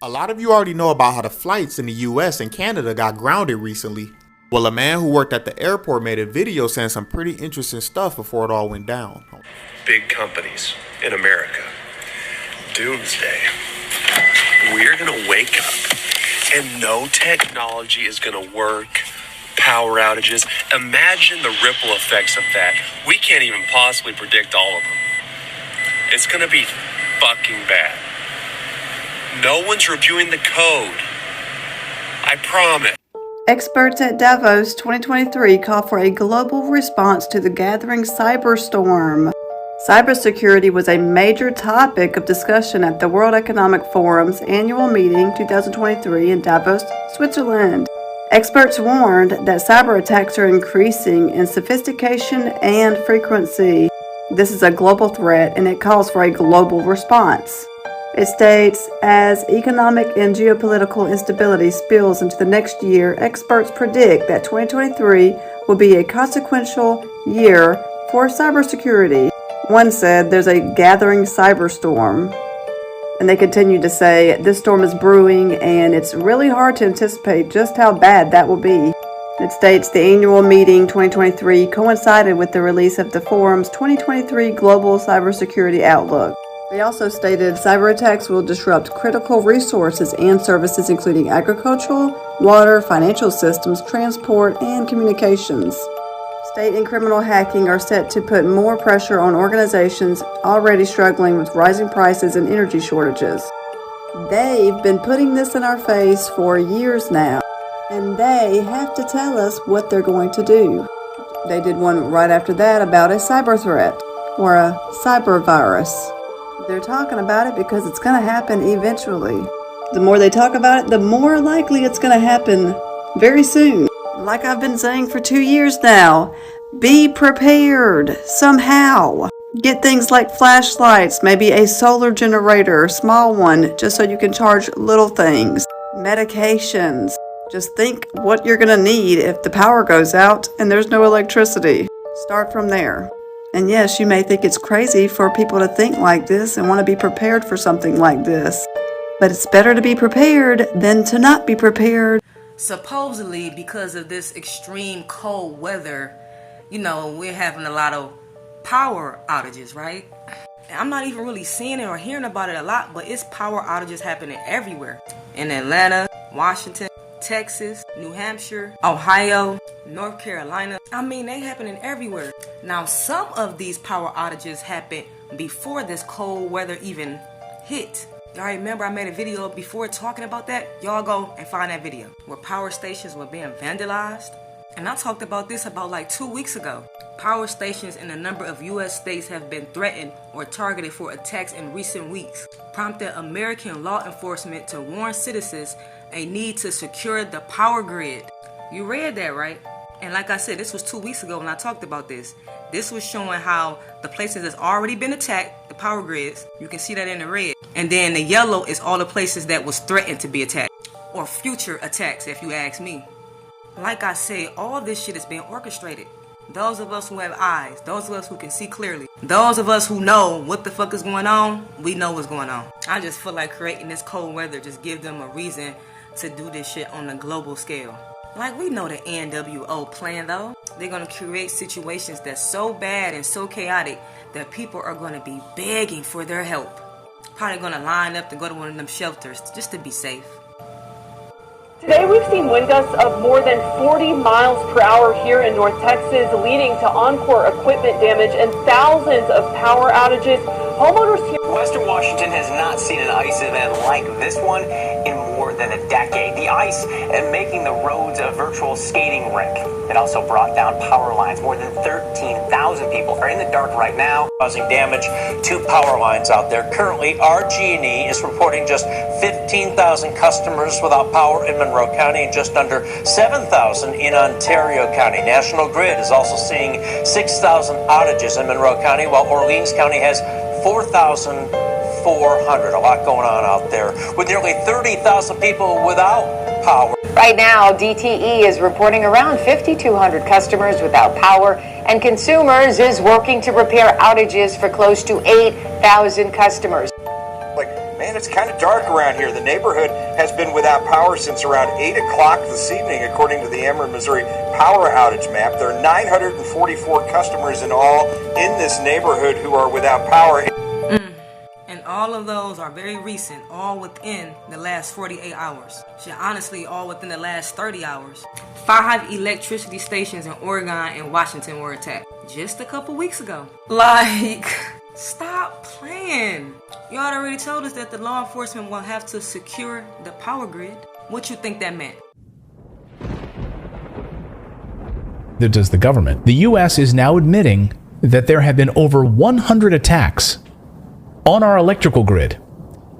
A lot of you already know about how the flights in the US and Canada got grounded recently. Well, a man who worked at the airport made a video saying some pretty interesting stuff before it all went down. Big companies in America. Doomsday. We're going to wake up and no technology is going to work. Power outages. Imagine the ripple effects of that. We can't even possibly predict all of them. It's going to be fucking bad. No one's reviewing the code. I promise. Experts at Davos 2023 call for a global response to the gathering cyberstorm. Cybersecurity was a major topic of discussion at the World Economic Forum's annual meeting 2023 in Davos, Switzerland. Experts warned that cyber attacks are increasing in sophistication and frequency. This is a global threat and it calls for a global response. It states, as economic and geopolitical instability spills into the next year, experts predict that 2023 will be a consequential year for cybersecurity. One said there's a gathering cyberstorm. And they continue to say this storm is brewing and it's really hard to anticipate just how bad that will be. It states the annual meeting 2023 coincided with the release of the forum's 2023 Global Cybersecurity Outlook. They also stated cyber attacks will disrupt critical resources and services including agricultural, water, financial systems, transport, and communications. State and criminal hacking are set to put more pressure on organizations already struggling with rising prices and energy shortages. They've been putting this in our face for years now, and they have to tell us what they're going to do. They did one right after that about a cyber threat or a cyber virus. They're talking about it because it's going to happen eventually. The more they talk about it, the more likely it's going to happen very soon. Like I've been saying for 2 years now, be prepared somehow. Get things like flashlights, maybe a solar generator, small one, just so you can charge little things. Medications. Just think what you're going to need if the power goes out and there's no electricity. Start from there. And yes, you may think it's crazy for people to think like this and want to be prepared for something like this. But it's better to be prepared than to not be prepared. Supposedly, because of this extreme cold weather, we're having a lot of power outages, right? I'm not even really seeing it or hearing about it a lot, but it's power outages happening everywhere. In Atlanta, Washington, Texas, New Hampshire, Ohio, North Carolina. They happening everywhere. Now, some of these power outages happened before this cold weather even hit. Y'all remember I made a video before talking about that? Y'all go and find that video where power stations were being vandalized. And I talked about this about like 2 weeks ago. Power stations in a number of U.S. states have been threatened or targeted for attacks in recent weeks, prompting American law enforcement to warn citizens a need to secure the power grid. You read that, right? And like I said, this was 2 weeks ago when I talked about this. This was showing how the places that's already been attacked, the power grids, you can see that in the red. And then the yellow is all the places that was threatened to be attacked, or future attacks, if you ask me. Like I said, all this shit is being orchestrated. Those of us who have eyes, those of us who can see clearly, those of us who know what the fuck is going on, we know what's going on. I just feel like creating this cold weather just give them a reason to do this shit on a global scale. Like, we know the NWO plan though. They're gonna create situations that's so bad and so chaotic that people are gonna be begging for their help. Probably gonna line up to go to one of them shelters just to be safe. Today we've seen wind gusts of more than 40 miles per hour here in North Texas, leading to encore equipment damage and thousands of power outages. Homeowners here. Western Washington has not seen an ice event like this one in more than a decade. The ice making the roads a virtual skating rink. It also brought down power lines. More than 13,000 people are in the dark right now, causing damage to power lines out there. Currently, RG&E is reporting just 15,000 customers without power in Monroe County and just under 7,000 in Ontario County. National Grid is also seeing 6,000 outages in Monroe County, while Orleans County has 4,400. A lot going on out there, with nearly 30,000 people without power. Right now, DTE is reporting around 5,200 customers without power, and Consumers is working to repair outages for close to 8,000 customers. Man, it's kind of dark around here. The neighborhood has been without power since around 8 o'clock this evening, according to the Ameren, Missouri power outage map. There are 944 customers in all in this neighborhood who are without power. And all of those are very recent, all within the last 48 hours. Shit, honestly, all within the last 30 hours. 5 electricity stations in Oregon and Washington were attacked just a couple weeks ago. Like, stop playing. Y'all already told us that the law enforcement will have to secure the power grid. What you think that meant? That does the government. The U.S. is now admitting that there have been over 100 attacks on our electrical grid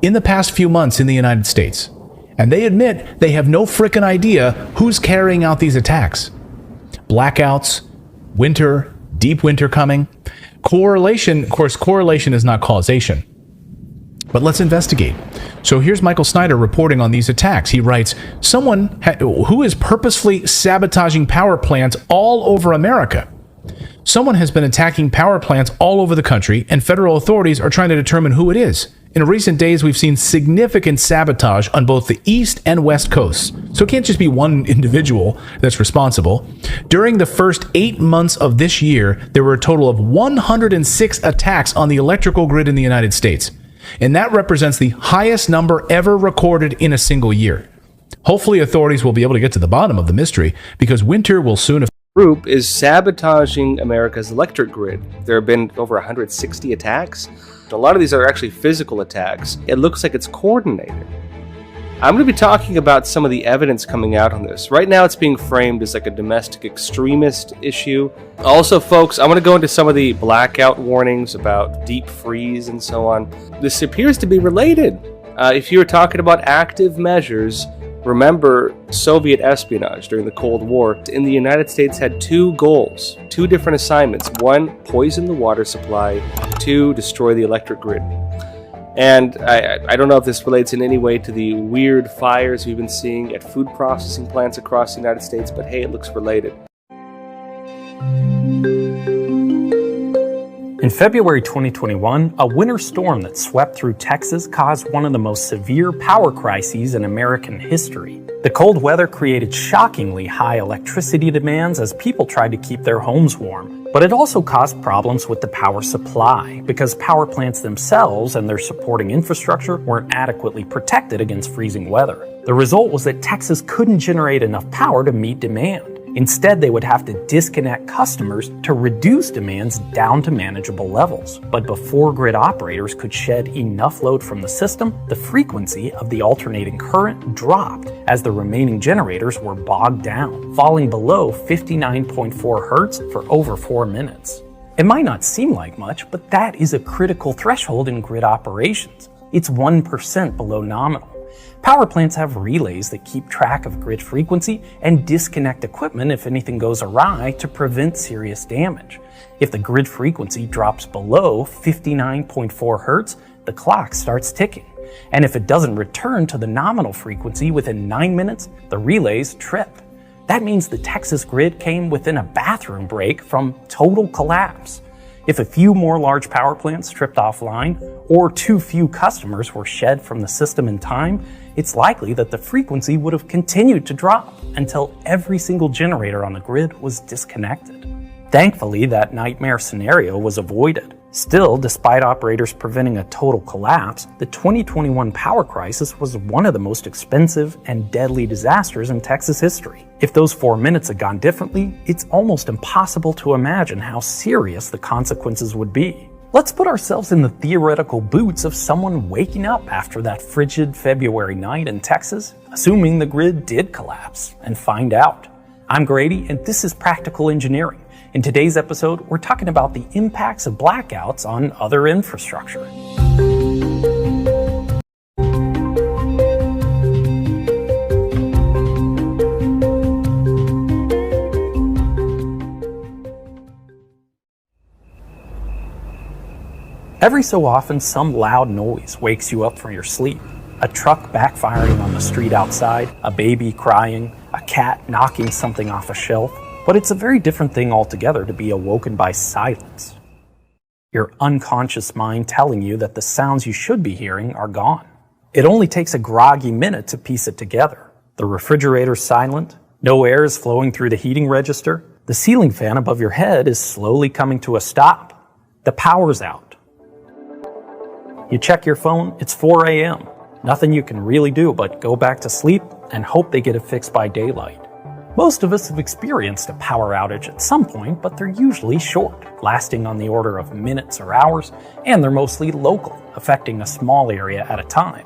in the past few months in the United States. And they admit they have no frickin' idea who's carrying out these attacks. Blackouts, winter, deep winter coming. Correlation, of course, correlation is not causation. But let's investigate. So here's Michael Snyder reporting on these attacks. He writes, someone who is purposefully sabotaging power plants all over America. Someone has been attacking power plants all over the country, and federal authorities are trying to determine who it is. In recent days, we've seen significant sabotage on both the east and west coasts. So it can't just be one individual that's responsible. During the first 8 months of this year, there were a total of 106 attacks on the electrical grid in the United States. And that represents the highest number ever recorded in a single year. Hopefully, authorities will be able to get to the bottom of the mystery, because winter will soon group is sabotaging America's electric grid. There have been over 160 attacks. A lot of these are actually physical attacks. It looks like it's coordinated. I'm going to be talking about some of the evidence coming out on this. Right now it's being framed as like a domestic extremist issue. Also, folks, I want to go into some of the blackout warnings about deep freeze and so on. This appears to be related. If you're talking about active measures, remember Soviet espionage during the Cold War. In the United States had two goals, two different assignments. One, poison the water supply. Two, destroy the electric grid. And I don't know if this relates in any way to the weird fires we've been seeing at food processing plants across the United States, but hey, it looks related. In February 2021, a winter storm that swept through Texas caused one of the most severe power crises in American history. The cold weather created shockingly high electricity demands as people tried to keep their homes warm. But it also caused problems with the power supply because power plants themselves and their supporting infrastructure weren't adequately protected against freezing weather. The result was that Texas couldn't generate enough power to meet demand. Instead, they would have to disconnect customers to reduce demands down to manageable levels. But before grid operators could shed enough load from the system, the frequency of the alternating current dropped as the remaining generators were bogged down, falling below 59.4 hertz for over 4 minutes. It might not seem like much, but that is a critical threshold in grid operations. It's 1% below nominal. Power plants have relays that keep track of grid frequency and disconnect equipment if anything goes awry to prevent serious damage. If the grid frequency drops below 59.4 hertz, the clock starts ticking. And if it doesn't return to the nominal frequency within 9 minutes, the relays trip. That means the Texas grid came within a bathroom break from total collapse. If a few more large power plants tripped offline, or too few customers were shed from the system in time, it's likely that the frequency would have continued to drop until every single generator on the grid was disconnected. Thankfully, that nightmare scenario was avoided. Still, despite operators preventing a total collapse, the 2021 power crisis was one of the most expensive and deadly disasters in Texas history. If those 4 minutes had gone differently, it's almost impossible to imagine how serious the consequences would be. Let's put ourselves in the theoretical boots of someone waking up after that frigid February night in Texas, assuming the grid did collapse, and find out. I'm Grady, and this is Practical Engineering. In today's episode, we're talking about the impacts of blackouts on other infrastructure. Every so often, some loud noise wakes you up from your sleep. A truck backfiring on the street outside, a baby crying, a cat knocking something off a shelf. But it's a very different thing altogether to be awoken by silence. Your unconscious mind telling you that the sounds you should be hearing are gone. It only takes a groggy minute to piece it together. The refrigerator's silent, no air is flowing through the heating register, the ceiling fan above your head is slowly coming to a stop. The power's out. You check your phone, it's 4 a.m. Nothing you can really do but go back to sleep and hope they get it fixed by daylight. Most of us have experienced a power outage at some point, but they're usually short, lasting on the order of minutes or hours, and they're mostly local, affecting a small area at a time.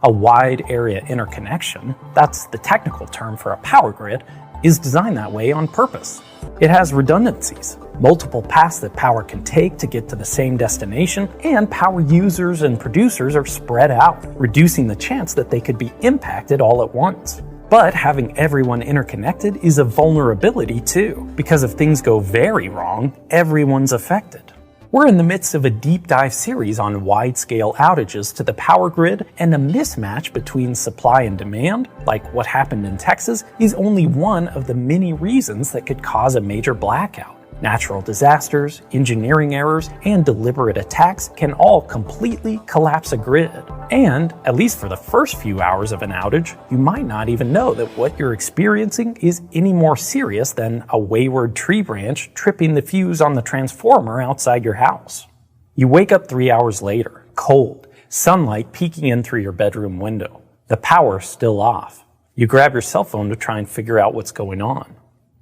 A wide area interconnection, that's the technical term for a power grid, is designed that way on purpose. It has redundancies, multiple paths that power can take to get to the same destination, and power users and producers are spread out, reducing the chance that they could be impacted all at once. But having everyone interconnected is a vulnerability too, because if things go very wrong, everyone's affected. We're in the midst of a deep dive series on wide-scale outages to the power grid, and a mismatch between supply and demand, like what happened in Texas, is only one of the many reasons that could cause a major blackout. Natural disasters, engineering errors, and deliberate attacks can all completely collapse a grid. And, at least for the first few hours of an outage, you might not even know that what you're experiencing is any more serious than a wayward tree branch tripping the fuse on the transformer outside your house. You wake up 3 hours later, cold, sunlight peeking in through your bedroom window. The power's still off. You grab your cell phone to try and figure out what's going on.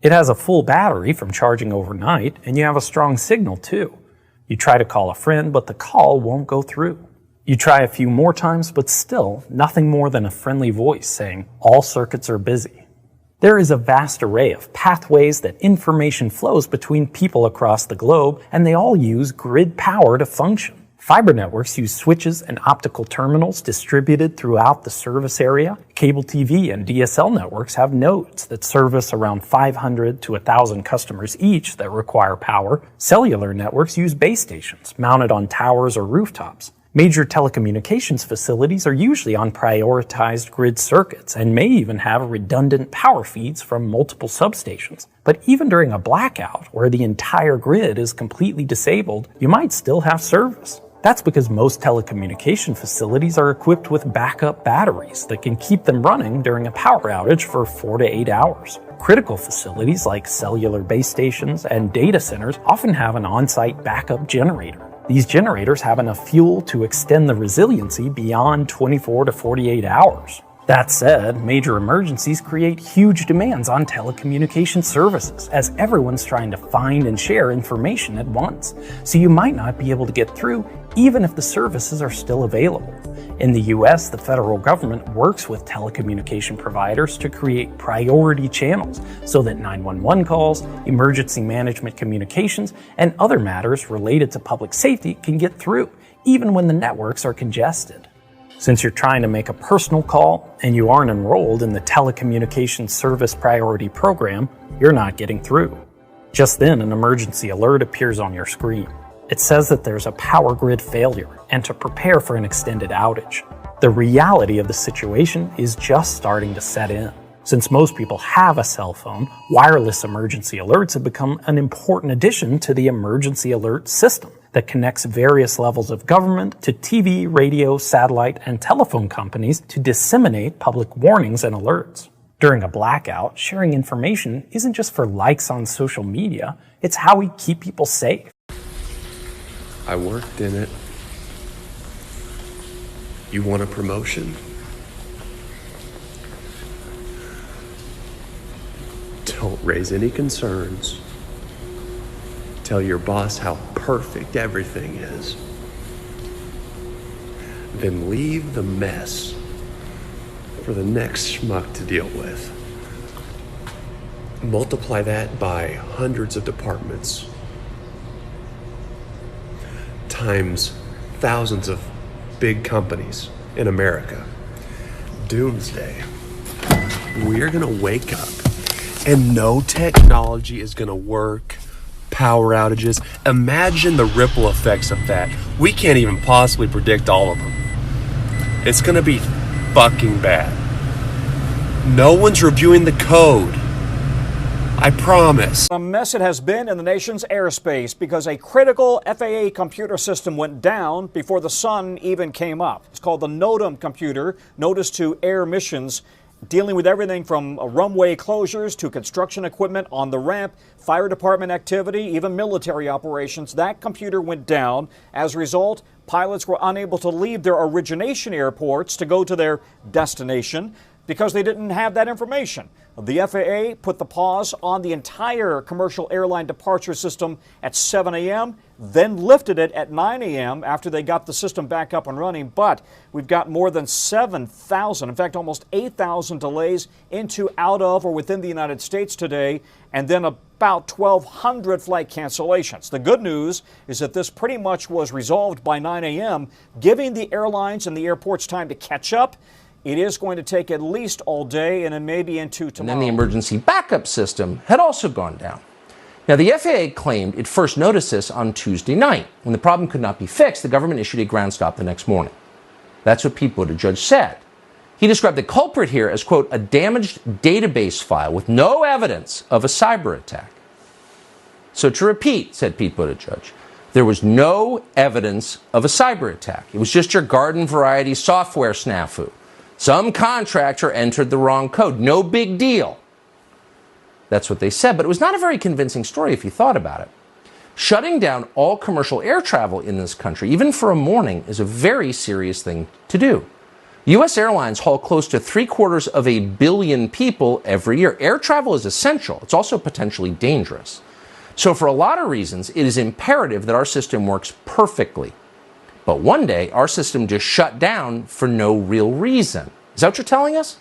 It has a full battery from charging overnight, and you have a strong signal too. You try to call a friend, but the call won't go through. You try a few more times, but still nothing more than a friendly voice saying, "All circuits are busy." There is a vast array of pathways that information flows between people across the globe, and they all use grid power to function. Fiber networks use switches and optical terminals distributed throughout the service area. Cable TV and DSL networks have nodes that service around 500 to 1,000 customers each that require power. Cellular networks use base stations mounted on towers or rooftops. Major telecommunications facilities are usually on prioritized grid circuits and may even have redundant power feeds from multiple substations. But even during a blackout, where the entire grid is completely disabled, you might still have service. That's because most telecommunication facilities are equipped with backup batteries that can keep them running during a power outage for 4 to 8 hours. Critical facilities like cellular base stations and data centers often have an on-site backup generator. These generators have enough fuel to extend the resiliency beyond 24 to 48 hours. That said, major emergencies create huge demands on telecommunication services, as everyone's trying to find and share information at once, so you might not be able to get through even if the services are still available. In the US, the federal government works with telecommunication providers to create priority channels so that 911 calls, emergency management communications, and other matters related to public safety can get through, even when the networks are congested. Since you're trying to make a personal call and you aren't enrolled in the Telecommunications Service Priority Program, you're not getting through. Just then, an emergency alert appears on your screen. It says that there's a power grid failure and to prepare for an extended outage. The reality of the situation is just starting to set in. Since most people have a cell phone, wireless emergency alerts have become an important addition to the emergency alert system that connects various levels of government to TV, radio, satellite, and telephone companies to disseminate public warnings and alerts. During a blackout, sharing information isn't just for likes on social media, it's how we keep people safe. I worked in it. You want a promotion? Don't raise any concerns. Tell your boss how perfect everything is. Then leave the mess for the next schmuck to deal with. Multiply that by hundreds of departments, times thousands of big companies in America. Doomsday. We're gonna wake up and no technology is gonna work. Power outages. Imagine the ripple effects of that. We can't even possibly predict all of them. It's gonna be fucking bad. No one's reviewing the code. I promise. A mess it has been in the nation's airspace because a critical FAA computer system went down before the sun even came up. It's called the NOTAM computer, Notice to Air Missions, dealing with everything from runway closures to construction equipment on the ramp, fire department activity, even military operations. That computer went down. As a result, pilots were unable to leave their origination airports to go to their destination because they didn't have that information. The FAA put the pause on the entire commercial airline departure system at 7 a.m., then lifted it at 9 a.m. after they got the system back up and running. But we've got more than 7,000, in fact, almost 8,000 delays into, out of, or within the United States today, and then about 1,200 flight cancellations. The good news is that this pretty much was resolved by 9 a.m., giving the airlines and the airports time to catch up. It is going to take at least all day and then maybe into tomorrow. And then the emergency backup system had also gone down. Now, the FAA claimed it first noticed this on Tuesday night. When the problem could not be fixed, the government issued a ground stop the next morning. That's what Pete Buttigieg said. He described the culprit here as, quote, a damaged database file with no evidence of a cyber attack. So to repeat, said Pete Buttigieg, there was no evidence of a cyber attack. It was just your garden variety software snafu. Some contractor entered the wrong code. No big deal. That's what they said, but it was not a very convincing story if you thought about it. Shutting down all commercial air travel in this country, even for a morning, is a very serious thing to do. U.S. airlines haul close to 750 million people every year. Air travel is essential. It's also potentially dangerous. So for a lot of reasons, it is imperative that our system works perfectly. But one day, our system just shut down for no real reason. Is that what you're telling us?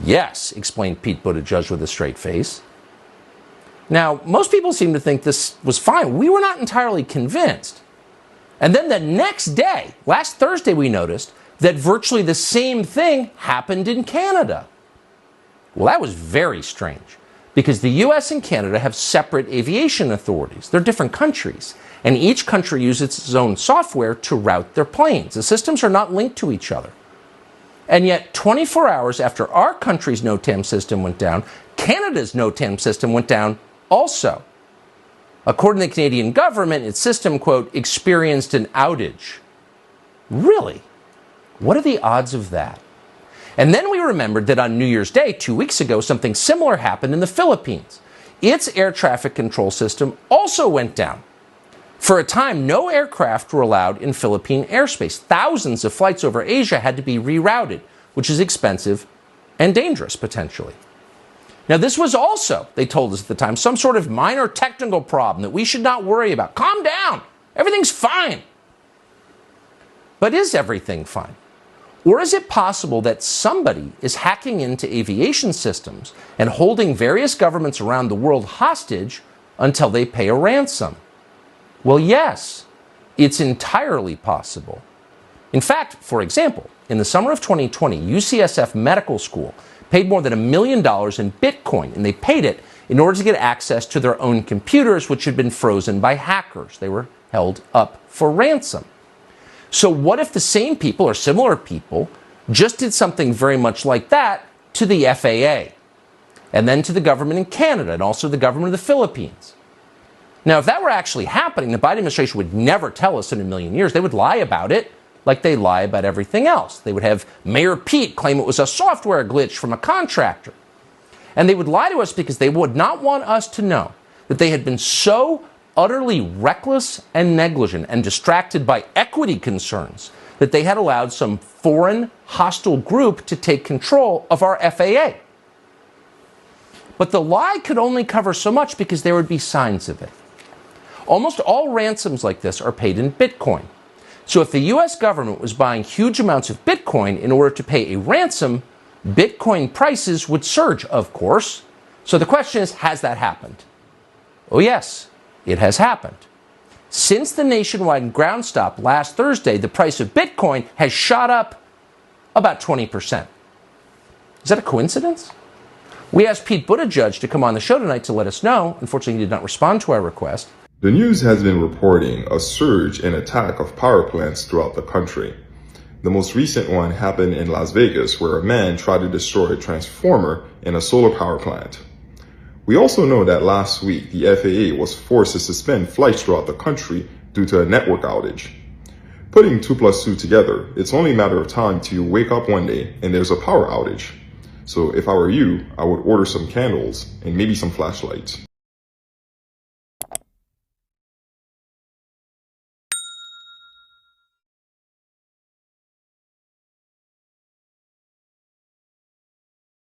Yes, explained Pete Buttigieg with a straight face. Now, most people seem to think this was fine. We were not entirely convinced. And then the next day, last Thursday, we noticed that virtually the same thing happened in Canada. Well, that was very strange because the U.S. and Canada have separate aviation authorities. They're different countries. And each country uses its own software to route their planes. The systems are not linked to each other. And yet, 24 hours after our country's NOTAM system went down, Canada's NOTAM system went down also. According to the Canadian government, its system, quote, experienced an outage. Really? What are the odds of that? And then we remembered that on New Year's Day, 2 weeks ago, something similar happened in the Philippines. Its air traffic control system also went down. For a time, no aircraft were allowed in Philippine airspace. Thousands of flights over Asia had to be rerouted, which is expensive and dangerous, potentially. Now, this was also, they told us at the time, some sort of minor technical problem that we should not worry about. Calm down. Everything's fine. But is everything fine? Or is it possible that somebody is hacking into aviation systems and holding various governments around the world hostage until they pay a ransom? Well, yes, it's entirely possible. In fact, for example, in the summer of 2020, UCSF Medical School paid more than $1 million in Bitcoin, and they paid it in order to get access to their own computers, which had been frozen by hackers. They were held up for ransom. So what if the same people or similar people just did something very much like that to the FAA, and then to the government in Canada, and also the government of the Philippines? Now, if that were actually happening, the Biden administration would never tell us in a million years. They would lie about it like they lie about everything else. They would have Mayor Pete claim it was a software glitch from a contractor. And they would lie to us because they would not want us to know that they had been so utterly reckless and negligent and distracted by equity concerns that they had allowed some foreign hostile group to take control of our FAA. But the lie could only cover so much because there would be signs of it. Almost all ransoms like this are paid in Bitcoin. So if the U.S. government was buying huge amounts of Bitcoin in order to pay a ransom, Bitcoin prices would surge, of course. So the question is, has that happened? Oh yes, it has happened. Since the nationwide ground stop last Thursday, the price of Bitcoin has shot up about 20%. Is that a coincidence? We asked Pete Buttigieg to come on the show tonight to let us know. Unfortunately, he did not respond to our request. The news has been reporting a surge in attack of power plants throughout the country. The most recent one happened in Las Vegas, where a man tried to destroy a transformer in a solar power plant. We also know that last week, the FAA was forced to suspend flights throughout the country due to a network outage. Putting 2 plus 2 together, it's only a matter of time till you wake up one day and there's a power outage. So if I were you, I would order some candles and maybe some flashlights.